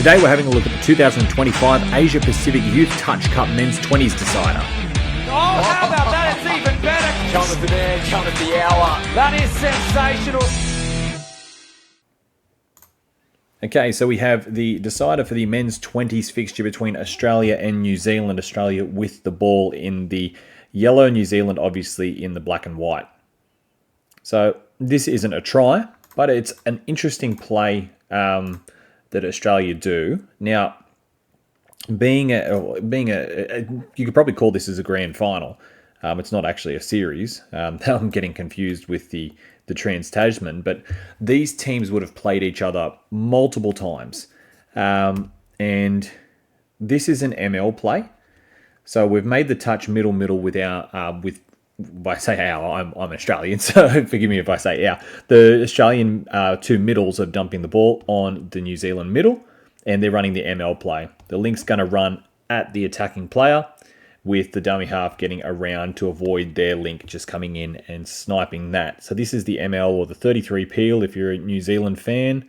Today we're having a look at the 2025 Asia Pacific Youth Touch Cup Men's 20s Decider. Oh, how about that? It's even better. Count of the man, count of the hour. That is sensational. Okay, so we have the decider for the men's 20s fixture between Australia and New Zealand. Australia with the ball in the yellow, New Zealand obviously in the black and white. So this isn't a try, but it's an interesting play that Australia do. Now, being a you could probably call this as a grand final. It's not actually a series. I'm getting confused with the Trans-Tasman, but these teams would have played each other multiple times. And this is an ML play. So we've made the touch middle with our, if I say our, I'm Australian, so forgive me if I say our. The Australian two middles are dumping the ball on the New Zealand middle, and they're running the ML play. The link's going to run at the attacking player, with the dummy half getting around to avoid their link just coming in and sniping that. So this is the ML, or the 33 peel if you're a New Zealand fan.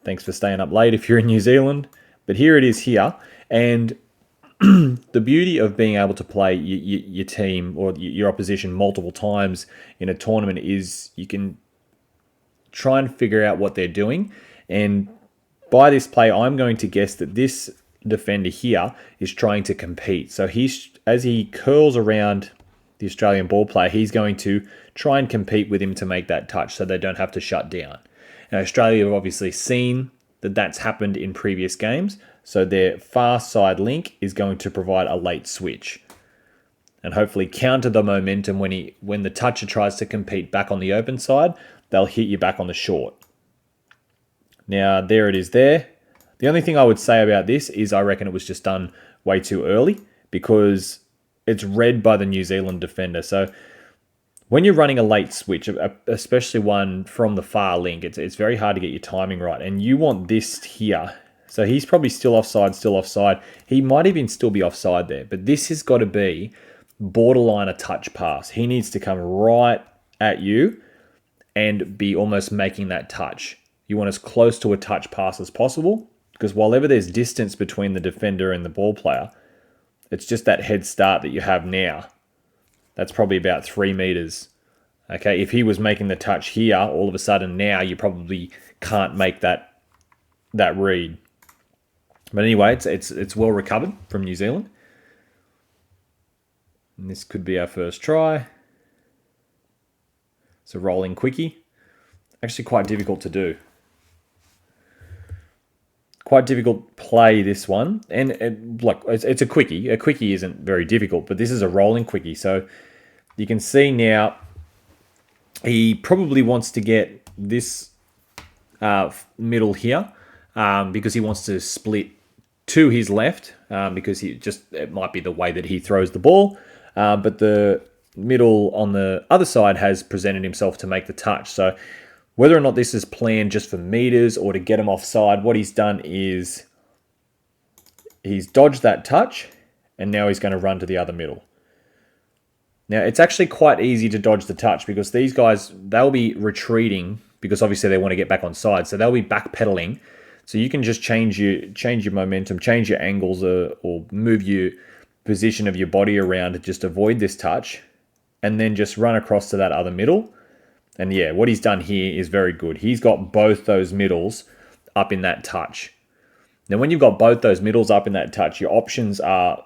Thanks for staying up late if you're in New Zealand. But here it is here. And the beauty of being able to play your team or your opposition multiple times in a tournament is you can try and figure out what they're doing. And by this play, I'm going to guess that this defender here is trying to compete. So as he curls around the Australian ball player, he's going to try and compete with him to make that touch so they don't have to shut down. Now, Australia have obviously seen that that's happened in previous games, so their far side link is going to provide a late switch and hopefully counter the momentum when the toucher tries to compete back on the open side. They'll hit you back on the short. Now, there it is there. The only thing I would say about this is I reckon it was just done way too early because it's read by the New Zealand defender. So when you're running a late switch, especially one from the far link, it's very hard to get your timing right. And you want this here. So he's probably still offside. He might even still be offside there. But this has got to be borderline a touch pass. He needs to come right at you and be almost making that touch. You want as close to a touch pass as possible, because whenever there's distance between the defender and the ball player, it's just that head start that you have now. That's probably about 3 meters. Okay, if he was making the touch here, all of a sudden now you probably can't make that read. But anyway, it's well recovered from New Zealand. And this could be our first try. It's a rolling quickie. Actually quite difficult to do. Quite difficult play, this one. And look, it's a quickie. A quickie isn't very difficult, but this is a rolling quickie. So you can see now he probably wants to get this middle here because he wants to split to his left because it might be the way that he throws the ball. But the middle on the other side has presented himself to make the touch. So whether or not this is planned just for meters or to get him offside, what he's done is he's dodged that touch and now he's going to run to the other middle. Now, it's actually quite easy to dodge the touch because these guys, they'll be retreating because obviously they want to get back on side. So they'll be backpedaling. So you can just change your momentum, change your angles or move your position of your body around to just avoid this touch and then just run across to that other middle. And yeah, what he's done here is very good. He's got both those middles up in that touch. Now, when you've got both those middles up in that touch, your options are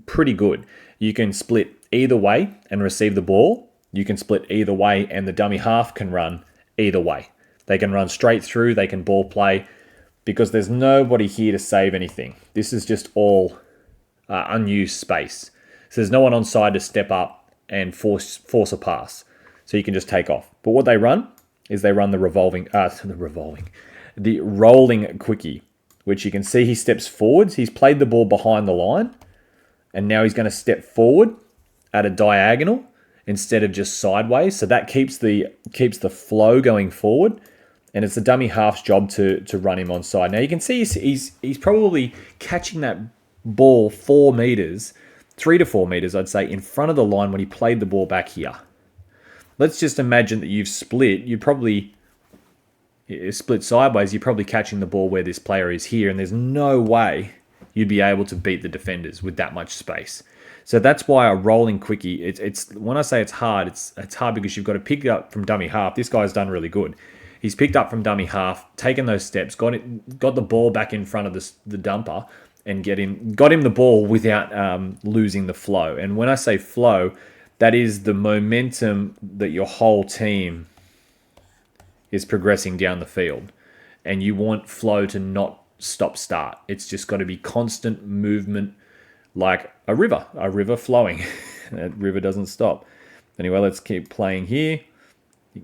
pretty good. You can split either way and receive the ball. You can split either way and the dummy half can run either way. They can run straight through. They can ball play because there's nobody here to save anything. This is just all unused space. So there's no one on side to step up and force a pass. So you can just take off. But what they run is they run the rolling quickie, which you can see he steps forwards. He's played the ball behind the line, and now he's going to step forward at a diagonal instead of just sideways. So that keeps the flow going forward, and it's the dummy half's job to run him on side. Now you can see he's probably catching that ball 4 meters, 3 to 4 meters, I'd say, in front of the line when he played the ball back here. Let's just imagine that you've split. You'd probably, is split sideways, you're probably catching the ball where this player is here, and there's no way you'd be able to beat the defenders with that much space. So that's why a rolling quickie, it's when I say it's hard because you've got to pick it up from dummy half. This guy's done really good. He's picked up from dummy half, taken those steps, got the ball back in front of the dumper, and got him the ball without losing the flow. And when I say flow, that is the momentum that your whole team is progressing down the field. And you want flow to not stop-start. It's just got to be constant movement, like a river flowing. That river doesn't stop. Anyway, let's keep playing here.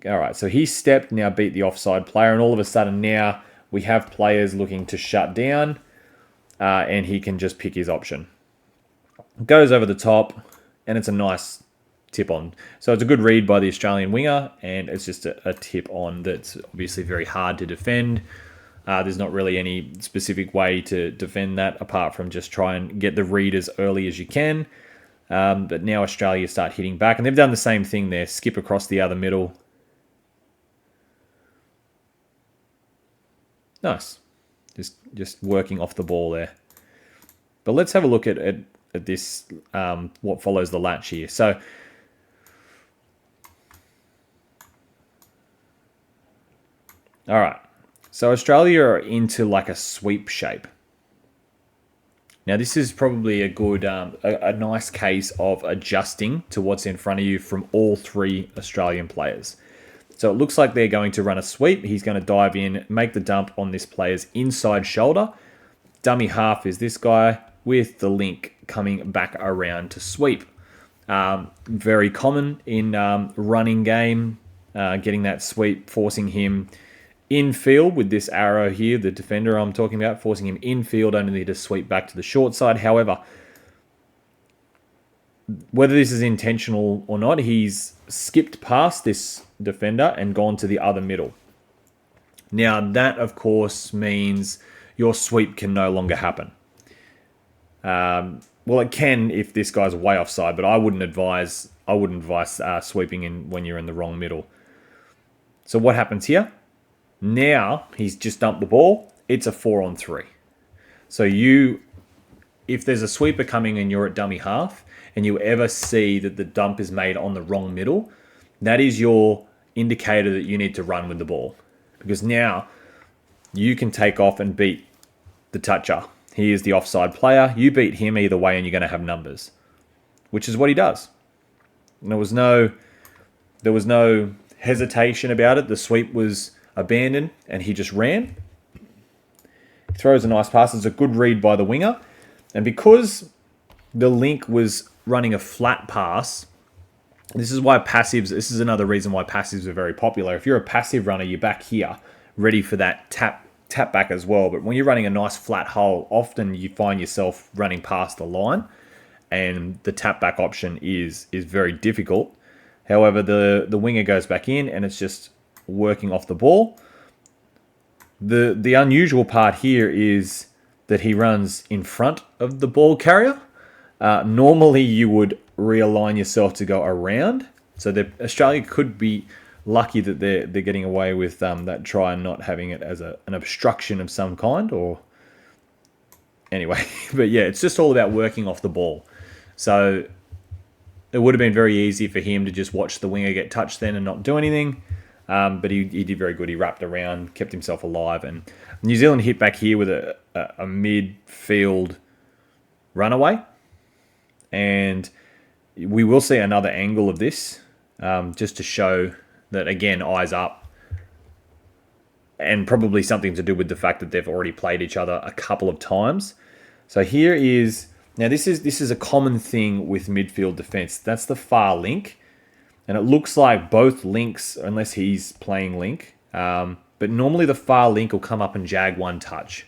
All right, so he stepped, now beat the offside player, and all of a sudden now we have players looking to shut down, and he can just pick his option. Goes over the top, and it's a nice tip on. So it's a good read by the Australian winger, and it's just a tip on that's obviously very hard to defend. There's not really any specific way to defend that apart from just try and get the read as early as you can. But now Australia start hitting back, and they've done the same thing there. Skip across the other middle. Nice. Just working off the ball there. But let's have a look at this, what follows the latch here. So all right. So Australia are into like a sweep shape. Now this is probably a good, a nice case of adjusting to what's in front of you from all three Australian players. So it looks like they're going to run a sweep. He's going to dive in, make the dump on this player's inside shoulder. Dummy half is this guy with the link coming back around to sweep. Very common in running game, getting that sweep, forcing him infield with this arrow here, the defender I'm talking about, forcing him infield only to sweep back to the short side. However, whether this is intentional or not, he's skipped past this defender and gone to the other middle. Now that, of course, means your sweep can no longer happen. Well, it can if this guy's way offside, but I wouldn't advise sweeping in when you're in the wrong middle. So what happens here? Now he's just dumped the ball. It's a 4-on-3. So if there's a sweeper coming and you're at dummy half and you ever see that the dump is made on the wrong middle, that is your indicator that you need to run with the ball. Because now you can take off and beat the toucher. He is the offside player. You beat him either way and you're going to have numbers, which is what he does. And there was no hesitation about it. The sweep was abandoned and he just ran. He throws a nice pass. It's a good read by the winger. And because the link was running a flat pass, this is another reason why passives are very popular. If you're a passive runner, you're back here ready for that tap back as well. But when you're running a nice flat hole, often you find yourself running past the line and the tap back option is very difficult. However, the winger goes back in and it's just working off the ball. The unusual part here is that he runs in front of the ball carrier. Normally you would realign yourself to go around. So Australia could be lucky that they're getting away with that try and not having it as an obstruction of some kind. Or anyway, but yeah, it's just all about working off the ball. So it would have been very easy for him to just watch the winger get touched then and not do anything. But he did very good. He wrapped around, kept himself alive. And New Zealand hit back here with a midfield runaway. And we will see another angle of this just to show that, again, eyes up. And probably something to do with the fact that they've already played each other a couple of times. So here is... Now, this is a common thing with midfield defence. That's the far link. And it looks like both links, unless he's playing link, but normally the far link will come up and jag one touch.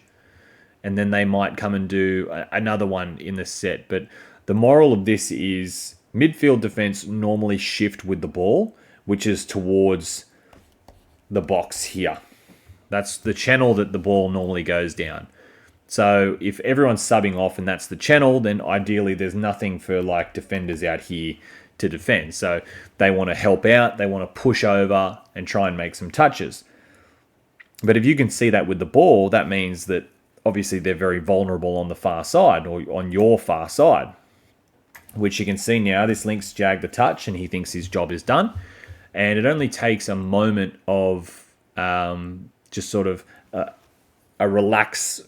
And then they might come and do another one in the set. But the moral of this is midfield defense normally shift with the ball, which is towards the box here. That's the channel that the ball normally goes down. So if everyone's subbing off and that's the channel, then ideally there's nothing for like defenders out here to defend. So they want to help out, they want to push over and try and make some touches. But if you can see that with the ball, that means that obviously they're very vulnerable on the far side or on your far side, which you can see now. This link's jagged the touch and he thinks his job is done. And it only takes a moment of just sort of a relax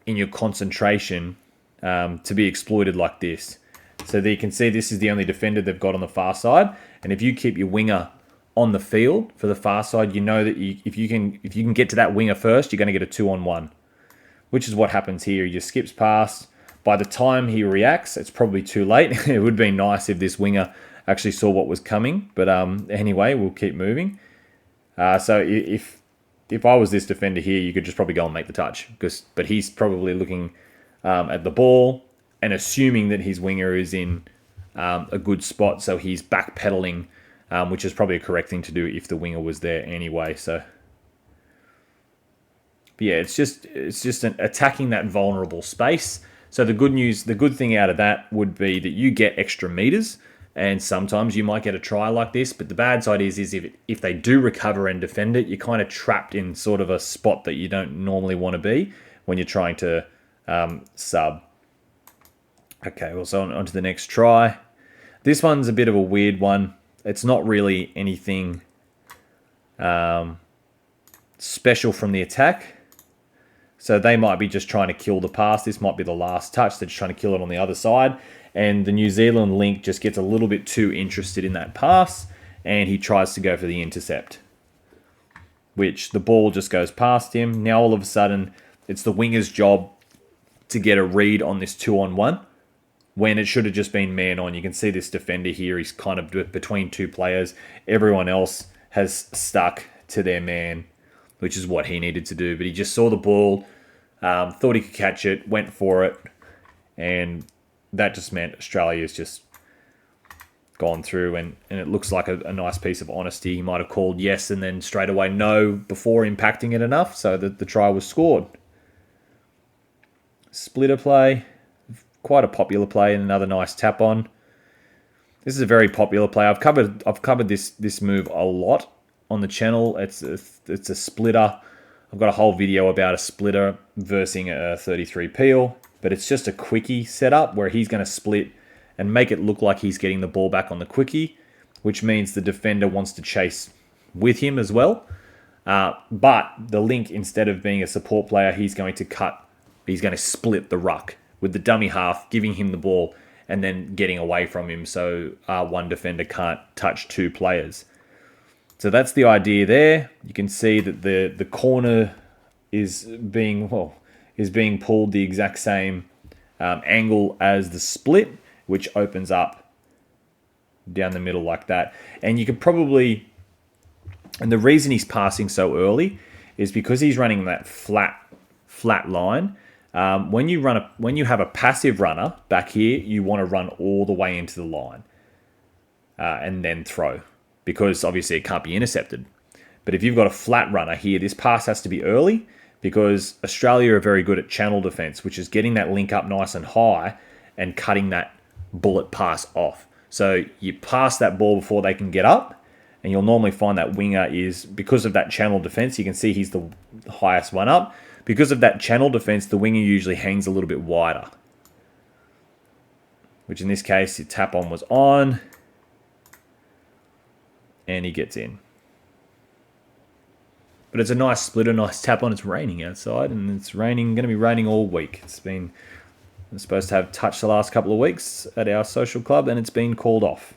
in your concentration to be exploited like this. So there you can see this is the only defender they've got on the far side. And if you keep your winger on the field for the far side, you know that if you can get to that winger first, you're going to get a 2-on-1, which is what happens here. He just skips past. By the time he reacts, it's probably too late. It would be nice if this winger actually saw what was coming. But anyway, we'll keep moving. So if I was this defender here, you could just probably go and make the touch. But he's probably looking at the ball and assuming that his winger is in a good spot. So he's backpedaling, which is probably a correct thing to do if the winger was there anyway. So but yeah, it's just attacking that vulnerable space. So the good thing out of that would be that you get extra meters, and sometimes you might get a try like this. But the bad side is if they do recover and defend it, you're kind of trapped in sort of a spot that you don't normally want to be when you're trying to sub. Okay, well, so on to the next try. This one's a bit of a weird one. It's not really anything special from the attack. So they might be just trying to kill the pass. This might be the last touch. They're just trying to kill it on the other side. And the New Zealand link just gets a little bit too interested in that pass. And he tries to go for the intercept, which the ball just goes past him. Now all of a sudden, it's the winger's job to get a read on this 2-on-1 when it should have just been man on. You can see this defender here. He's kind of between two players. Everyone else has stuck to their man, which is what he needed to do. But he just saw the ball, thought he could catch it, went for it, and that just meant Australia's just gone through, and it looks like a nice piece of honesty. He might have called yes and then straight away no before impacting it enough so that the try was scored. Splitter play, quite a popular play, and another nice tap on. This is a very popular play. I've covered this move a lot on the channel. It's a splitter. I've got a whole video about a splitter versing a 33 peel, but it's just a quickie setup where he's going to split and make it look like he's getting the ball back on the quickie, which means the defender wants to chase with him as well. But the link, instead of being a support player, he's going to split the ruck with the dummy half, giving him the ball and then getting away from him so one defender can't touch two players. So that's the idea there. You can see that the corner is being pulled the exact same angle as the split, which opens up down the middle like that. And you could probably, and the reason he's passing so early is because he's running that flat line. When you have a passive runner back here, you want to run all the way into the line and then throw, because obviously it can't be intercepted. But if you've got a flat runner here, this pass has to be early, because Australia are very good at channel defense, which is getting that link up nice and high and cutting that bullet pass off. So you pass that ball before they can get up, and you'll normally find that winger is, because of that channel defense, you can see he's the highest one up. Because of that channel defense, the winger usually hangs a little bit wider, which in this case, the tap on was on, and he gets in. But it's a nice splitter, nice tap on. It's raining outside, and it's going to be raining all week. I'm supposed to have touch the last couple of weeks at our social club, and it's been called off.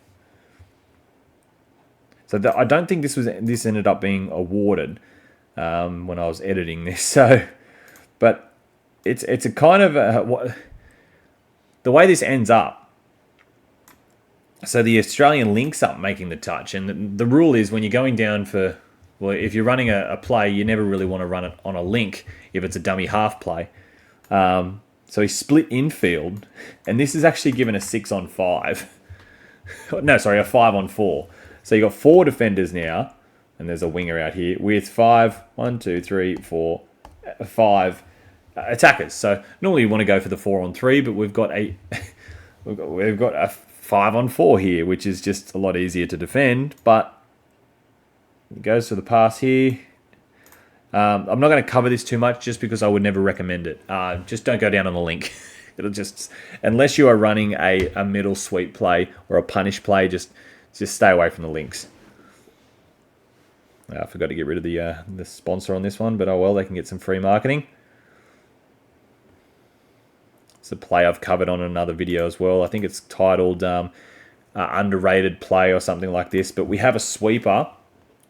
So I don't think this ended up being awarded when I was editing this. So, but it's a kind of the way this ends up. So the Australian links up making the touch, and the rule is when you're going down for, well, if you're running a play, you never really want to run it on a link if it's a dummy half play. So he split infield, and this is actually given a 6-on-5. No, sorry, a 5-on-4. So you got 4 defenders now, and there's a winger out here with 5 attackers. So normally you want to go for the 4-on-3, but we've got a 5-on-4 here, which is just a lot easier to defend. But it goes to the pass here. I'm not going to cover this too much just because I would never recommend it. Just don't go down on the link. It'll just, unless you are running a middle sweep play or a punish play, just stay away from the links. I forgot to get rid of the sponsor on this one, but oh well, they can get some free marketing. It's a play I've covered on another video as well. I think it's titled underrated play or something like this. But we have a sweeper,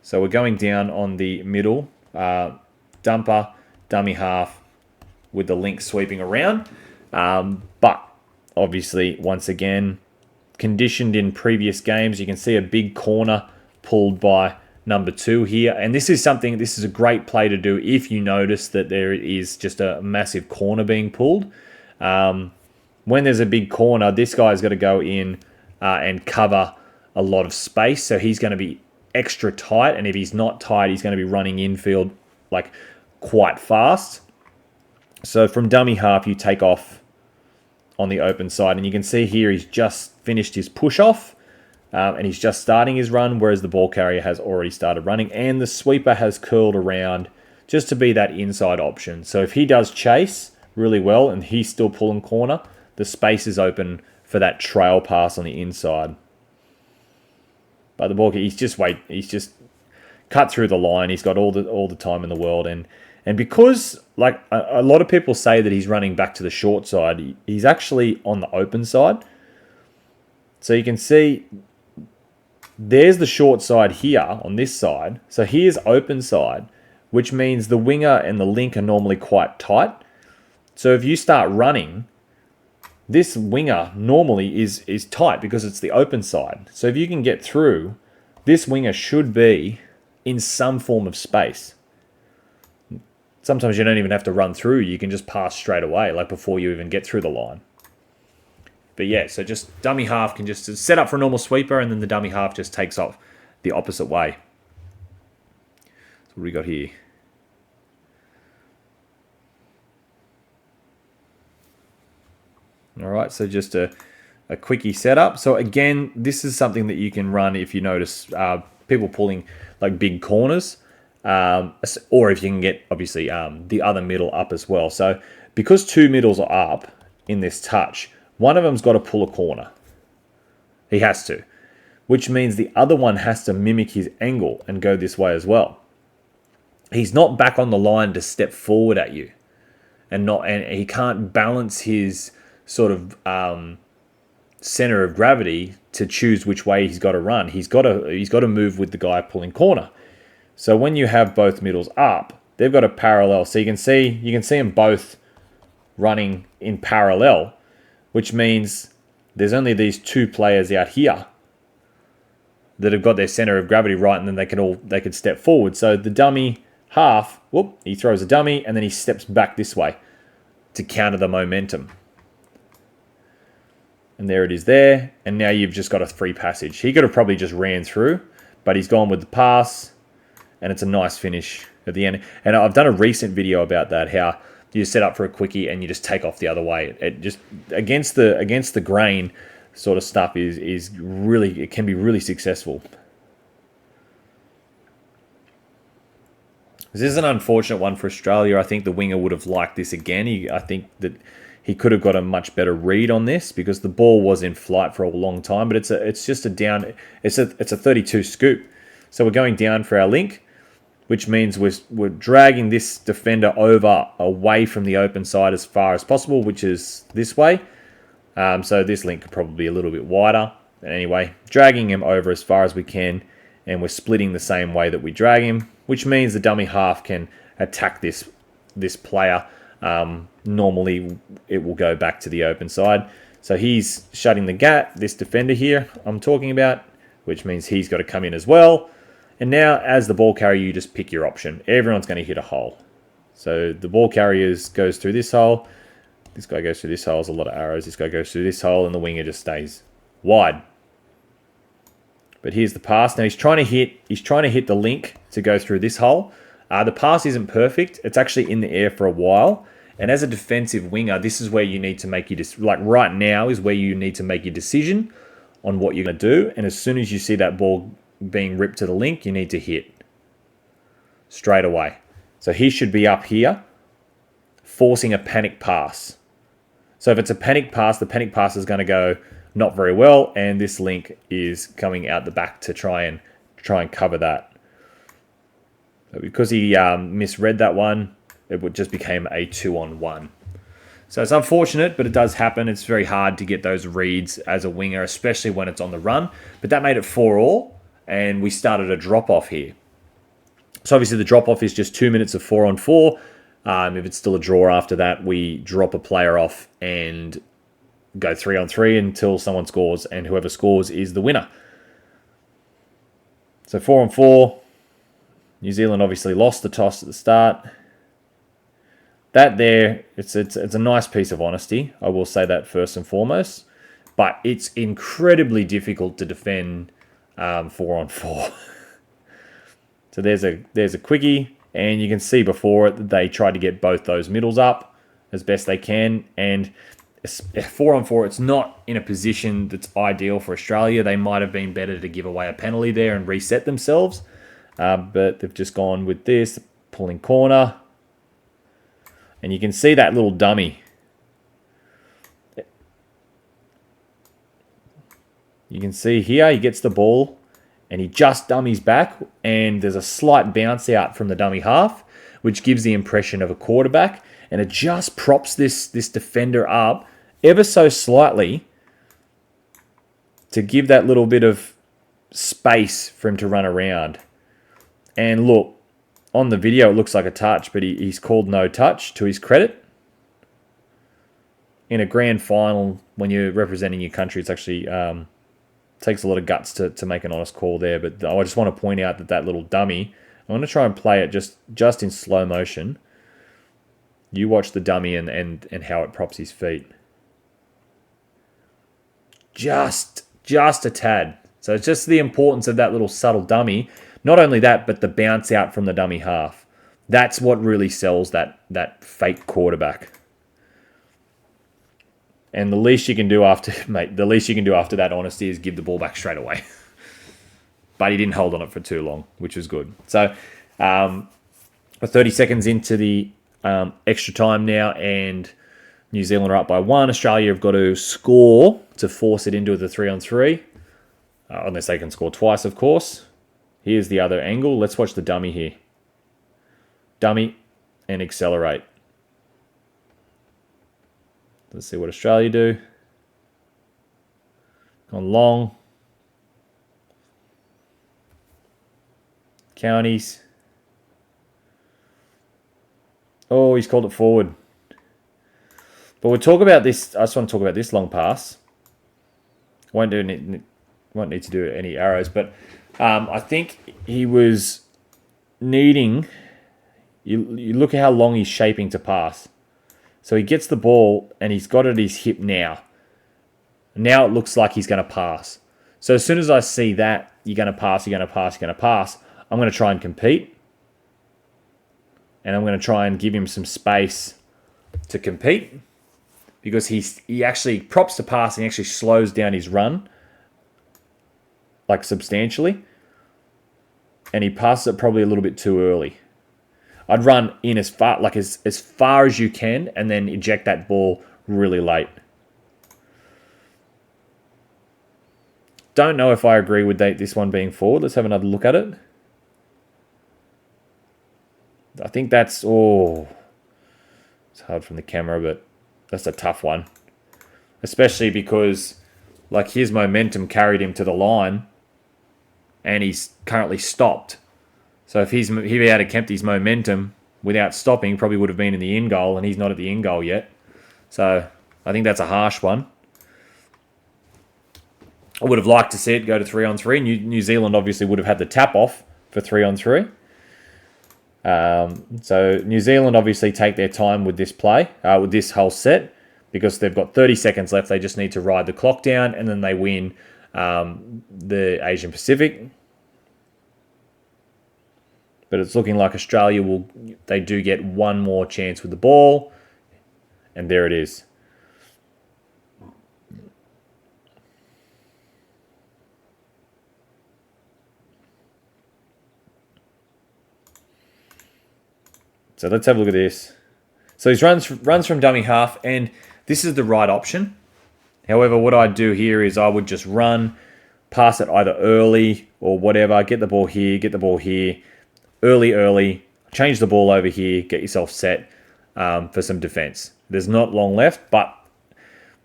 so we're going down on the middle, dumper, dummy half, with the link sweeping around. But obviously, once again, conditioned in previous games, you can see a big corner pulled by number 2 here. And this is a great play to do if you notice that there is just a massive corner being pulled. When there's a big corner, this guy's got to go in and cover a lot of space. So he's going to be extra tight. And if he's not tight, he's going to be running infield like quite fast. So from dummy half, you take off on the open side. And you can see here he's just finished his push-off. And he's just starting his run, whereas the ball carrier has already started running. And the sweeper has curled around just to be that inside option. So if he does chase really well and he's still pulling corner, the space is open for that trail pass on the inside. But the ball, he's just cut through the line. He's got all the time in the world. And because like a lot of people say that he's running back to the short side, he's actually on the open side. So you can see there's the short side here on this side. So here's open side, which means the winger and the link are normally quite tight. So if you start running, this winger normally is tight because it's the open side. So if you can get through, this winger should be in some form of space. Sometimes you don't even have to run through. You can just pass straight away, like before you even get through the line. But yeah, so just dummy half can just set up for a normal sweeper, and then the dummy half just takes off the opposite way. So what do we got here? All right, so just a quickie setup. So again, this is something that you can run if you notice people pulling like big corners, or if you can get obviously the other middle up as well. So because 2 middles are up in this touch, one of them's got to pull a corner. He has to, which means the other one has to mimic his angle and go this way as well. He's not back on the line to step forward at you, and he can't balance his sort of center of gravity to choose which way he's got to run. He's got to move with the guy pulling corner. So when you have both middles up, they've got a parallel. So you can see them both running in parallel, which means there's only these 2 players out here that have got their center of gravity right, and then they could step forward. So the dummy half, he throws a dummy and then he steps back this way to counter the momentum. And there it is there. And now you've just got a free passage. He could have probably just ran through, but he's gone with the pass, and it's a nice finish at the end. And I've done a recent video about that, how you set up for a quickie and you just take off the other way. It just against the grain sort of stuff is really, it can be really successful. This is an unfortunate one for Australia. I think the winger would have liked this again. I think that he could have got a much better read on this because the ball was in flight for a long time. But it's a 32 scoop. So we're going down for our link, which means we're dragging this defender away from the open side as far as possible, which is this way. So this link could probably be a little bit wider. But anyway, dragging him over as far as we can, and we're splitting the same way that we drag him, which means the dummy half can attack this player. Normally, it will go back to the open side. So he's shutting the gap, this defender here I'm talking about, which means he's got to come in as well. And now, as the ball carrier, you just pick your option. Everyone's going to hit a hole. So the ball carrier goes through this hole. This guy goes through this hole. There's a lot of arrows. This guy goes through this hole, and the winger just stays wide. But here's the pass. Now he's trying to hit the link to go through this hole. The pass isn't perfect. It's actually in the air for a while. And as a defensive winger, this is where you need to make your right now is where you need to make your decision on what you're going to do. And as soon as you see that ball being ripped to the link, you need to hit straight away. So he should be up here forcing a panic pass. So if it's a panic pass, the panic pass is going to go not very well, and this link is coming out the back to try and cover that. So because he misread that one, it just became a 2-on-1. So it's unfortunate, but it does happen. It's very hard to get those reads as a winger, especially when it's on the run. But that made it 4-all, and we started a drop-off here. So obviously the drop-off is just 2 minutes of 4-on-4. If it's still a draw after that, we drop a player off and go 3-on-3 until someone scores, and whoever scores is the winner. So 4-on-4. New Zealand obviously lost the toss at the start. That there, it's a nice piece of honesty. I will say that first and foremost. But it's incredibly difficult to defend 4-on-4. So there's a quickie, and you can see before it that they tried to get both those middles up as best they can. And 4-on-4, it's not in a position that's ideal for Australia. They might have been better to give away a penalty there and reset themselves. But they've just gone with this, pulling corner. And you can see that little dummy. You can see here, he gets the ball and he just dummies back, and there's a slight bounce out from the dummy half, which gives the impression of a quarterback, and it just props this defender up ever so slightly to give that little bit of space for him to run around. And look, on the video it looks like a touch, but he's called no touch to his credit. In a grand final, when you're representing your country, it's actually takes a lot of guts to make an honest call there. But I just want to point out that little dummy, I'm going to try and play it just in slow motion. You watch the dummy and how it props his feet. Just a tad. So it's just the importance of that little subtle dummy. Not only that, but the bounce out from the dummy half. That's what really sells that fake quarterback. And the least you can do after that honesty is give the ball back straight away. But he didn't hold on it for too long, which was good. So 30 seconds into the extra time now, and New Zealand are up by 1. Australia have got to score to force it into the 3-on-3. Unless they can score twice, of course. Here's the other angle. Let's watch the dummy here. Dummy and accelerate. Let's see what Australia do. Gone long. Counties. Oh, he's called it forward. But we'll talk about this. I just want to talk about this long pass. Won't need to do any arrows, but I think he was needing. You look at how long he's shaping to pass. So he gets the ball and he's got it at his hip now. Now it looks like he's going to pass. So as soon as I see that, you're going to pass, you're going to pass, you're going to pass, I'm going to try and compete. And I'm going to try and give him some space to compete. Because he actually props the pass and he actually slows down his run. Like substantially. And he passes it probably a little bit too early. I'd run in as far as you can and then eject that ball really late. Don't know if I agree with this one being forward. Let's have another look at it. I think that's... Oh, it's hard from the camera, but that's a tough one. Especially because his momentum carried him to the line and he's currently stopped. So if he had kept his momentum without stopping, probably would have been in the in goal, and he's not at the in goal yet. So I think that's a harsh one. I would have liked to see it go to 3-on-3. New Zealand obviously would have had the tap off for 3-on-3. So New Zealand obviously take their time with this play, with this whole set, because they've got 30 seconds left. They just need to ride the clock down, and then they win the Asian Pacific. But it's looking like Australia they do get one more chance with the ball. And there it is. So let's have a look at this. So he runs from dummy half, and this is the right option. However, what I'd do here is I would just run, pass it either early or whatever, get the ball here, early, change the ball over here, get yourself set for some defense. There's not long left, but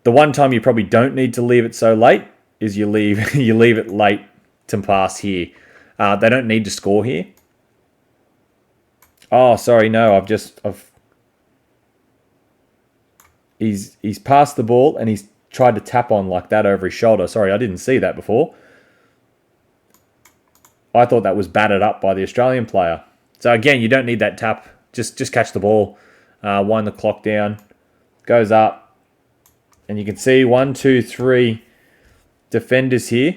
the one time you probably don't need to leave it so late is you leave it late to pass here. They don't need to score here. Oh, sorry, no, he's passed the ball and he's tried to tap on like that over his shoulder. Sorry, I didn't see that before. I thought that was batted up by the Australian player. So again, you don't need that tap. Just catch the ball, wind the clock down, goes up, and you can see 1, 2, 3 defenders here,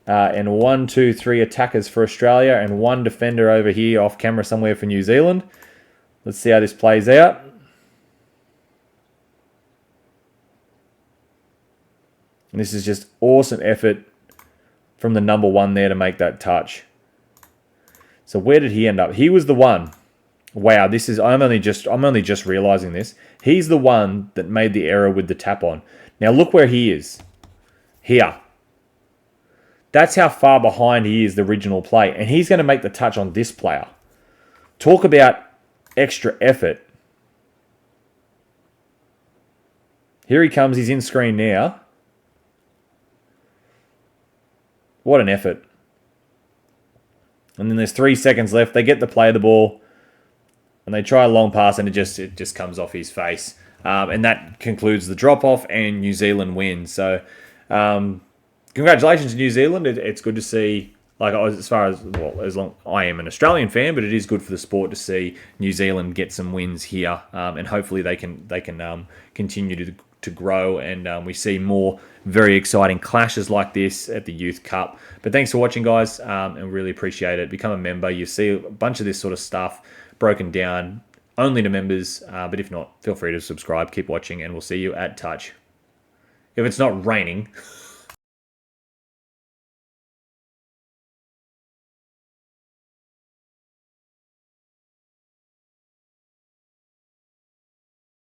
and 1, 2, 3 attackers for Australia, and 1 defender over here off camera somewhere for New Zealand. Let's see how this plays out. And this is just awesome effort from the number 1 there to make that touch. So where did he end up? He was the one. Wow, this is I'm only just realizing this. He's the one that made the error with the tap on. Now look where he is. Here. That's how far behind he is the original play, and he's going to make the touch on this player. Talk about extra effort. Here he comes, he's in screen now. What an effort. And then there's 3 seconds left. They get the play of the ball. And they try a long pass and it just comes off his face. And that concludes the drop-off and New Zealand wins. So congratulations to New Zealand. It's good to see, like as long I am an Australian fan, but it is good for the sport to see New Zealand get some wins here. And hopefully they can continue to grow, and we see more very exciting clashes like this at the Youth Cup. But thanks for watching, guys, and really appreciate it. Become a member. You see a bunch of this sort of stuff broken down only to members, but if not, feel free to subscribe, keep watching, and we'll see you at touch. If it's not raining.